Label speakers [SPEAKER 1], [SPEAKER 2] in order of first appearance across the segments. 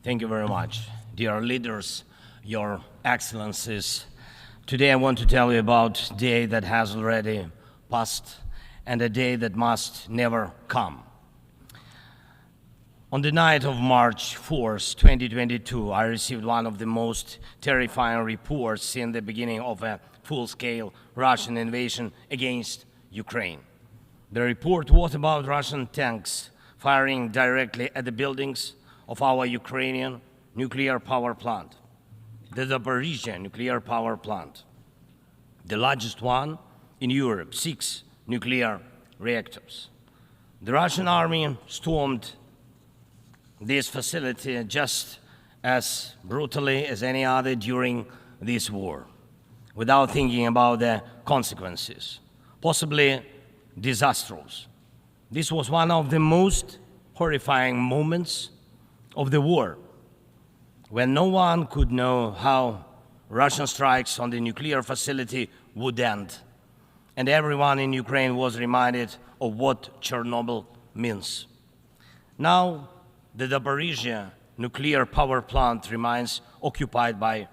[SPEAKER 1] Thank you very much. Dear leaders, your excellencies, today I want to tell you about a day that has already passed and a day that must never come. On the night of March 4th, 2022, I received one of the most terrifying reports since the beginning of a full-scale Russian invasion against Ukraine. The report was about Russian tanks firing directly at the buildings of our Ukrainian nuclear power plant, the Zaporizhzhia nuclear power plant, the largest one in Europe, 6 nuclear reactors. The Russian army stormed this facility just as brutally as any other during this war, without thinking about the consequences, possibly disastrous. This was one of the most horrifying moments of the war, when no one could know how Russian strikes on the nuclear facility would end, and everyone in Ukraine was reminded of what Chernobyl means. Now, the Zaporizhzhia nuclear power plant remains occupied by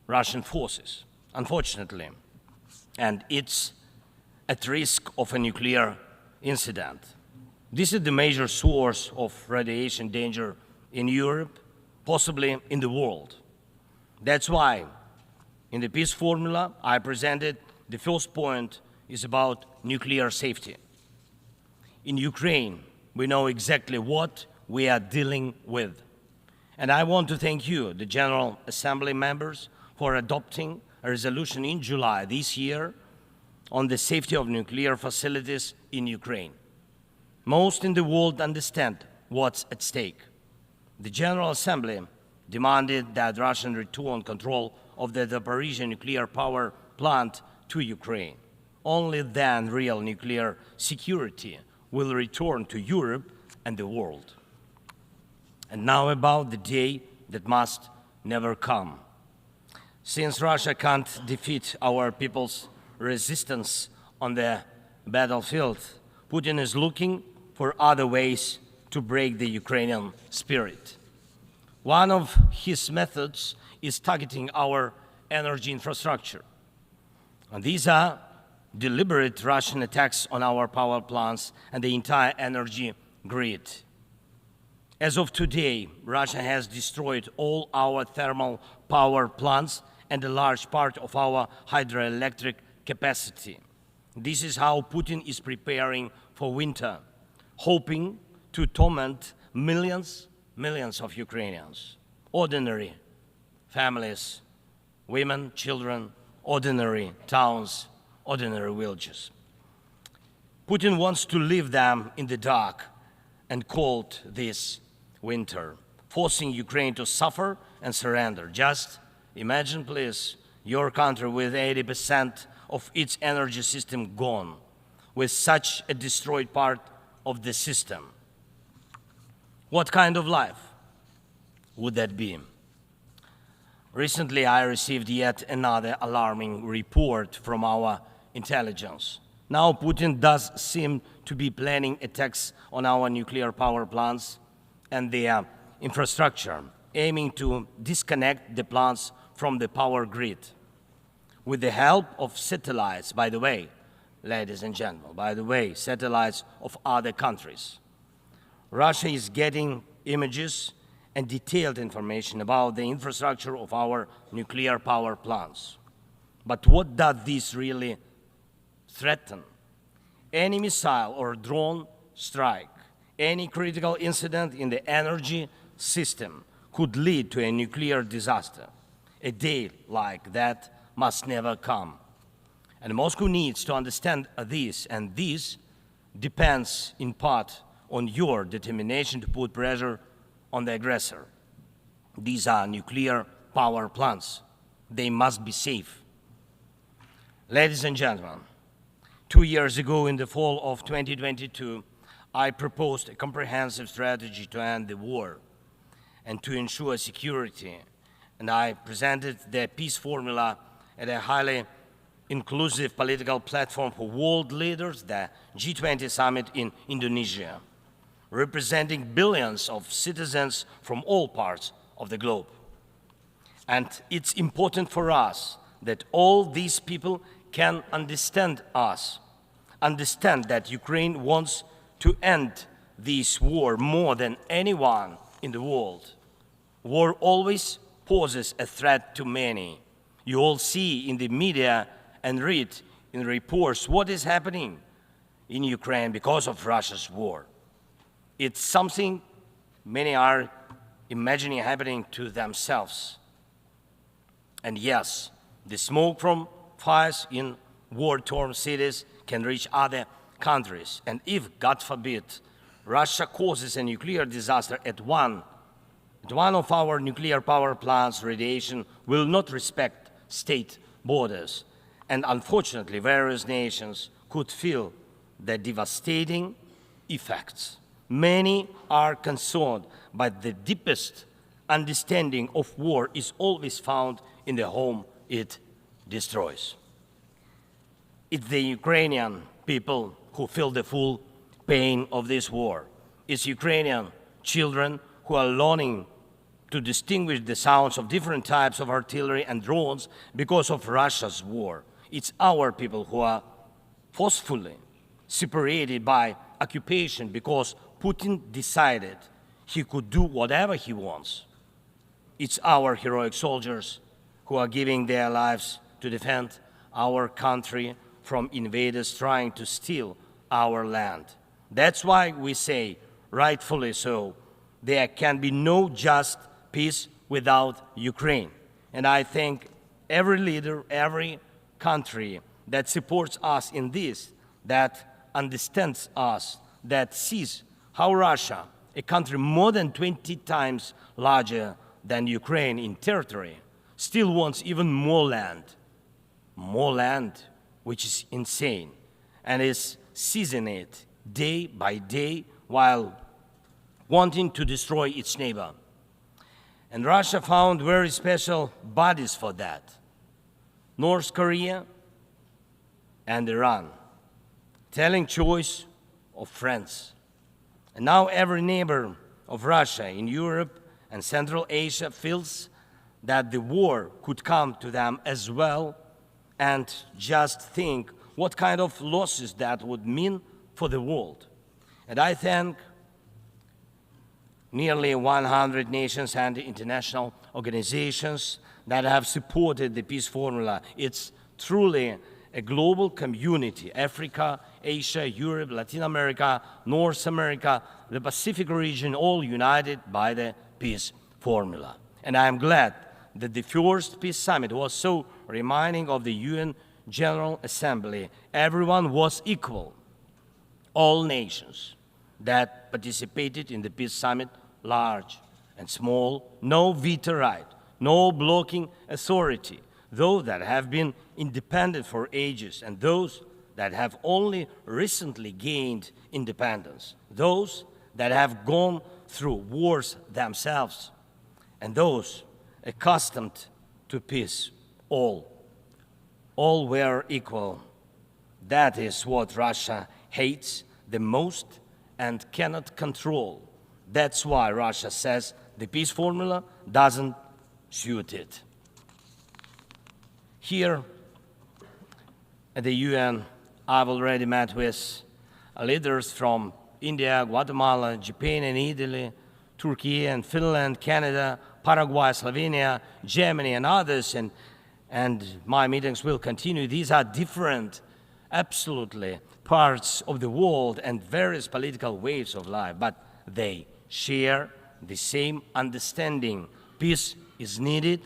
[SPEAKER 1] Russian forces, unfortunately, and it's at risk of a nuclear incident. This is the major source of radiation danger in Europe, possibly in the world. That's why in the peace formula I presented, the first point is about nuclear safety. In Ukraine, we know exactly what we are dealing with. And I want to thank you, the General Assembly members, for adopting a resolution in July this year on the safety of nuclear facilities in Ukraine. Most in the world understand what's at stake. The General Assembly demanded that Russian return control of the Zaporizhzhia nuclear power plant to Ukraine. Only then real nuclear security will return to Europe and the world. And now about the day that must never come. Since Russia can't defeat our people's resistance on the battlefield, Putin is looking for other ways to break the Ukrainian spirit. One of his methods is targeting our energy infrastructure. And these are deliberate Russian attacks on our power plants and the entire energy grid. As of today, Russia has destroyed all our thermal power plants and a large part of our hydroelectric capacity. This is how Putin is preparing for winter, hoping to torment millions of Ukrainians, ordinary families, women, children, ordinary towns, ordinary villages. Putin wants to leave them in the dark and cold this winter, forcing Ukraine to suffer and surrender. Just imagine, please, your country with 80% of its energy system gone, with such a destroyed part of the system. What kind of life would that be? Recently, I received yet another alarming report from our intelligence. Now Putin does seem to be planning attacks on our nuclear power plants and their infrastructure, aiming to disconnect the plants from the power grid. With the help of satellites, by the way, ladies and gentlemen, satellites of other countries. Russia is getting images and detailed information about the infrastructure of our nuclear power plants. But what does this really threaten? Any missile or drone strike, any critical incident in the energy system could lead to a nuclear disaster. A day like that must never come. And Moscow needs to understand this, and this depends in part on your determination to put pressure on the aggressor. These are nuclear power plants. They must be safe. Ladies and gentlemen, 2 years ago, in the fall of 2022, I proposed a comprehensive strategy to end the war and to ensure security, and I presented the peace formula at a highly inclusive political platform for world leaders, the G20 summit in Indonesia, representing billions of citizens from all parts of the globe. And it's important for us that all these people can understand us, understand that Ukraine wants to end this war more than anyone in the world. War always poses a threat to many. You all see in the media and read in reports what is happening in Ukraine because of Russia's war. It's something many are imagining happening to themselves. And yes, the smoke from fires in war-torn cities can reach other countries. And if, God forbid, Russia causes a nuclear disaster at one of our nuclear power plants, radiation will not respect state borders. And unfortunately, various nations could feel the devastating effects. Many are concerned, but the deepest understanding of war is always found in the home it destroys. It's the Ukrainian people who feel the full pain of this war. It's Ukrainian children who are learning to distinguish the sounds of different types of artillery and drones because of Russia's war. It's our people who are forcefully separated by occupation because Putin decided he could do whatever he wants. It's our heroic soldiers who are giving their lives to defend our country from invaders trying to steal our land. That's why we say, rightfully so, there can be no just peace without Ukraine. And I thank every leader, every country that supports us in this, that understands us, that sees how Russia, a country more than 20 times larger than Ukraine in territory, still wants even more land, which is insane, and is seizing it day by day while wanting to destroy its neighbor. And Russia found very special bodies for that. North Korea and Iran, telling choice of friends. And now every neighbor of Russia in Europe and Central Asia feels that the war could come to them as well, and just think what kind of losses that would mean for the world. And I thank nearly 100 nations and international organizations that have supported the peace formula. It's truly a global community: Africa, Asia, Europe, Latin America, North America, the Pacific region, all united by the peace formula. And I am glad that the first peace summit was so reminding of the UN General Assembly. Everyone was equal. All nations that participated in the peace summit, large and small, no veto right, no blocking authority, those that have been independent for ages and those that have only recently gained independence, those that have gone through wars themselves, and those accustomed to peace, all were equal. That is what Russia hates the most and cannot control. That's why Russia says the peace formula doesn't suit it. Here at the UN, I've already met with leaders from India, Guatemala, Japan and Italy, Turkey and Finland, Canada, Paraguay, Slovenia, Germany and others, and my meetings will continue. These are different, absolutely, parts of the world and various political waves of life, but they share the same understanding. Peace is needed,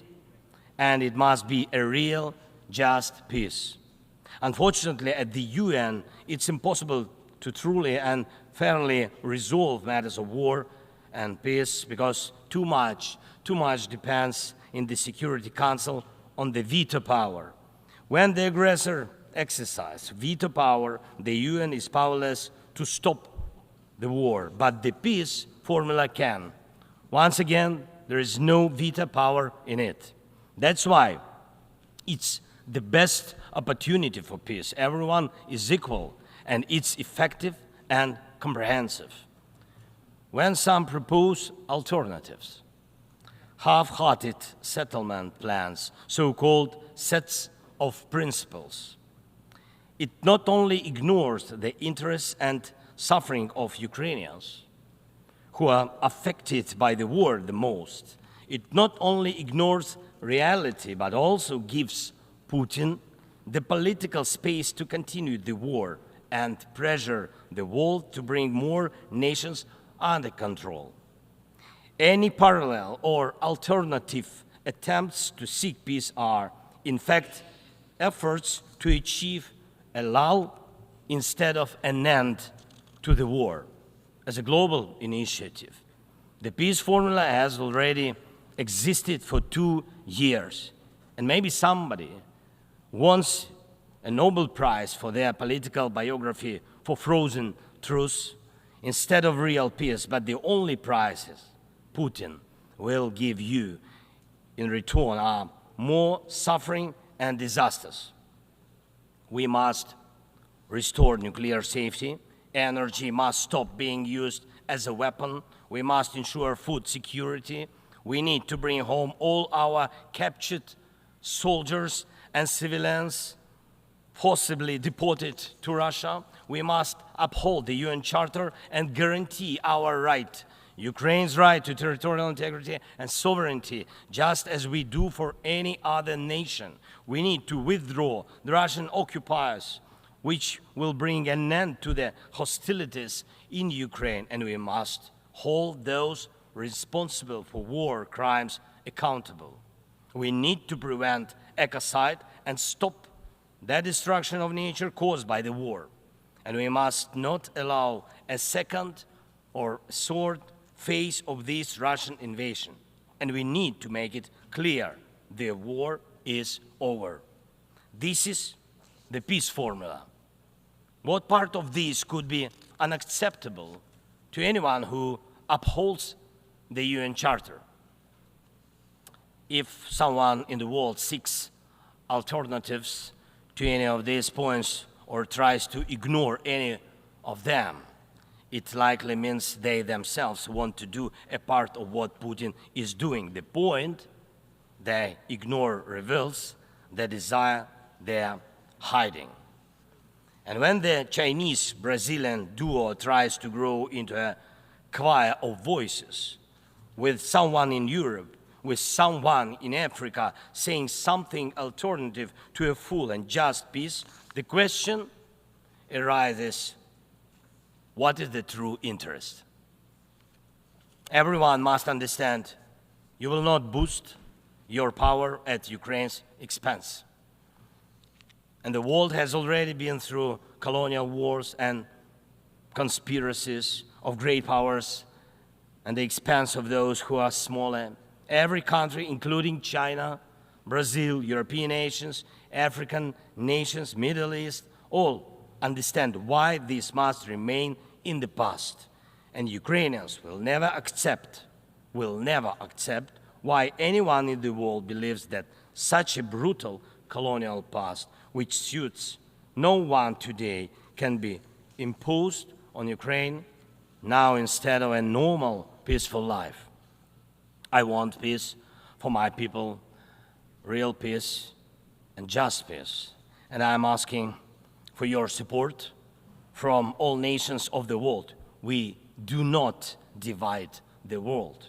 [SPEAKER 1] and it must be a real, just peace. Unfortunately, at the UN, it's impossible to truly and fairly resolve matters of war and peace because too much depends in the Security Council on the veto power. When the aggressor exercises veto power, the UN is powerless to stop the war, but the peace formula can. Once again, there is no veto power in it. That's why it's the best opportunity for peace. Everyone is equal, and it's effective and comprehensive. When some propose alternatives, half-hearted settlement plans, so-called sets of principles. It not only ignores the interests and suffering of Ukrainians, who are affected by the war the most, it not only ignores reality, but also gives Putin the political space to continue the war and pressure the world to bring more nations under control. Any parallel or alternative attempts to seek peace are, in fact, efforts to achieve a lull instead of an end to the war. As a global initiative, the peace formula has already existed for 2 years, and maybe somebody wants a Nobel Prize for their political biography for frozen truths instead of real peace, but the only prizes Putin will give you in return are more suffering and disasters. We must restore nuclear safety. Energy must stop being used as a weapon. We must ensure food security. We need to bring home all our captured soldiers and civilians forcibly deported to Russia. We must uphold the UN Charter and guarantee our right, Ukraine's right to territorial integrity and sovereignty, just as we do for any other nation. We need to withdraw the Russian occupiers, which will bring an end to the hostilities in Ukraine, and we must hold those responsible for war crimes accountable. We need to prevent ecocide and stop the destruction of nature caused by the war. And we must not allow a second or third phase of this Russian invasion. And we need to make it clear the war is over. This is the peace formula. What part of this could be unacceptable to anyone who upholds the UN Charter? If someone in the world seeks alternatives to any of these points or tries to ignore any of them, it likely means they themselves want to do a part of what Putin is doing. The point they ignore reveals the desire they're hiding. And when the Chinese-Brazilian duo tries to grow into a choir of voices, with someone in Europe, with someone in Africa saying something alternative to a full and just peace, the question arises, what is the true interest? Everyone must understand you will not boost your power at Ukraine's expense. And the world has already been through colonial wars and conspiracies of great powers at the expense of those who are smaller. Every country, including China, Brazil, European nations, African nations, Middle East, all understand why this must remain in the past. And Ukrainians will never accept why anyone in the world believes that such a brutal colonial past, which suits no one today, can be imposed on Ukraine now instead of a normal, peaceful life. I want peace for my people, real peace and just peace. And I'm asking for your support from all nations of the world. We do not divide the world.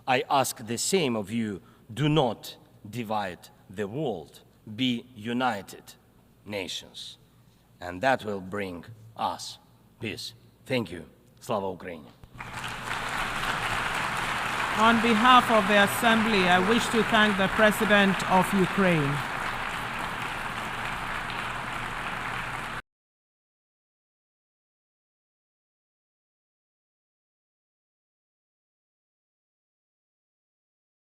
[SPEAKER 1] I ask the same of you, do not divide the world. Be united nations. And that will bring us peace. Thank you. Slava Ukraini.
[SPEAKER 2] On behalf of the Assembly, I wish to thank the President of Ukraine.